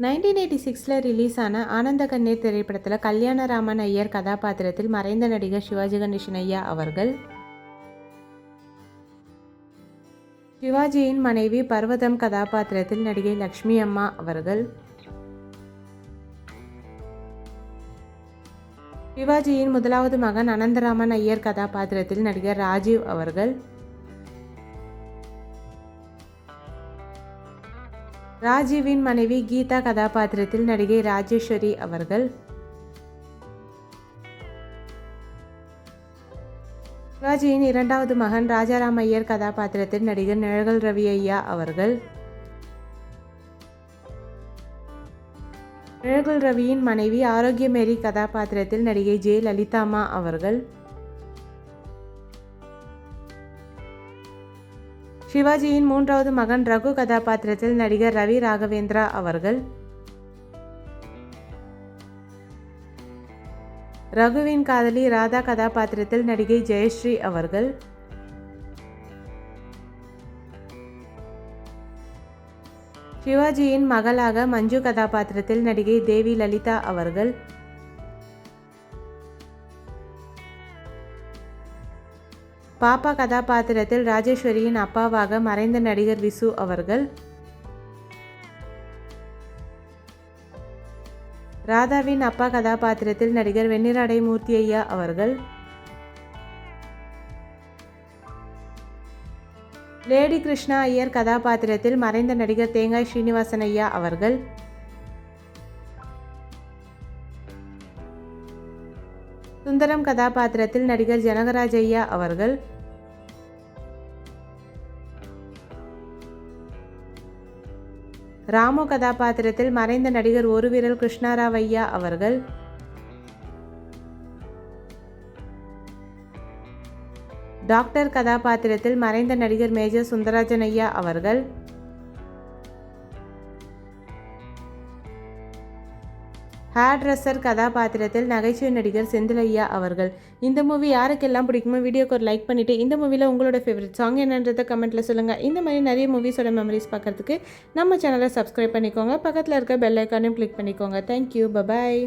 1986 release ஆன ஆனந்த கண்ணீர் திரைப்படத்தில் கல்யாணராமன் ஐயர் கதாபாத்திரத்தில் மறைந்த நடிகர் சிவாஜி கணேசன் ஐயா அவர்கள், சிவாஜியின் மனைவி பர்வதம் கதாபாத்திரத்தில் நடிகை லக்ஷ்மி அம்மா அவர்கள், சிவாஜியின் முதலாவது மகன் அனந்தராமன் ஐயர் கதாபாத்திரத்தில் நடிகர் ராஜீவ் அவர்கள், ராஜீவின் மனைவி கீதா கதாபாத்திரத்தில் நடிகை ராஜேஸ்வரி அவர்கள், சிவாஜியின் இரண்டாவது மகன் ராஜாராம் ஐயர் கதாபாத்திரத்தில் நடிகர் நிழகல் ரவி ஐயா அவர்கள், நிழகல் ரவியின் மனைவி ஆரோக்கியமேரி கதாபாத்திரத்தில் நடிகை ஜெயலலிதாம்மா அவர்கள், சிவாஜியின் மூன்றாவது மகன் ரகு கதாபாத்திரத்தில் நடிகர் ரவி ராகவேந்திரா அவர்கள், ரகுவின் காதலி ராதா கதாபாத்திரத்தில் நடிகை ஜெயஸ்ரீ அவர்கள், சிவாஜியின் மகளாக மஞ்சு கதாபாத்திரத்தில் நடிகை தேவி லலிதா அவர்கள், பாப்பா கதாபாத்திரத்தில் ராஜேஸ்வரியின் அப்பாவாக மறைந்த நடிகர் விசு அவர்கள், ராதாவின் அப்பா கதாபாத்திரத்தில் நடிகர் வெண்ணிராடை மூர்த்தி ஐயா அவர்கள், லேடி கிருஷ்ணா ஐயர் கதாபாத்திரத்தில் மறைந்த நடிகர் தேங்காய் ஸ்ரீனிவாசன் ஐயா அவர்கள், சுந்தரம் கதாபாத்திரத்தில் நடிகர் ஜனகராஜ் ஐயா அவர்கள், ராமு கதாபாத்திரத்தில் மறைந்த நடிகர் ஒரு விரல் கிருஷ்ணாராவ் ஐயா அவர்கள், டாக்டர் கதாபாத்திரத்தில் மறைந்த நடிகர் மேஜர் சுந்தராஜன் ஐயா அவர்கள், ஹேர் ட்ரெஸ்ஸர் கதாபாத்திரத்தில் நகைச்சுவை நடிகர் செந்தில் ஐயா அவர்கள். இந்த மூவி யாருக்கெல்லாம் பிடிக்குமோ வீடியோக்கு ஒரு லைக் பண்ணிவிட்டு இந்த மூவியில் உங்களோட ஃபேவரட் சாங் என்னன்றதை கமெண்ட்டில் சொல்லுங்கள். இந்த மாதிரி நிறைய மூவிஸோட மெமரிஸ் பார்க்குறதுக்கு நம்ம சேனலை சப்ஸ்கிரைப் பண்ணிக்கோங்க. பக்கத்தில் இருக்க பெல் ஐக்கானையும் கிளிக் பண்ணிக்கோங்க. Thank you, bye bye.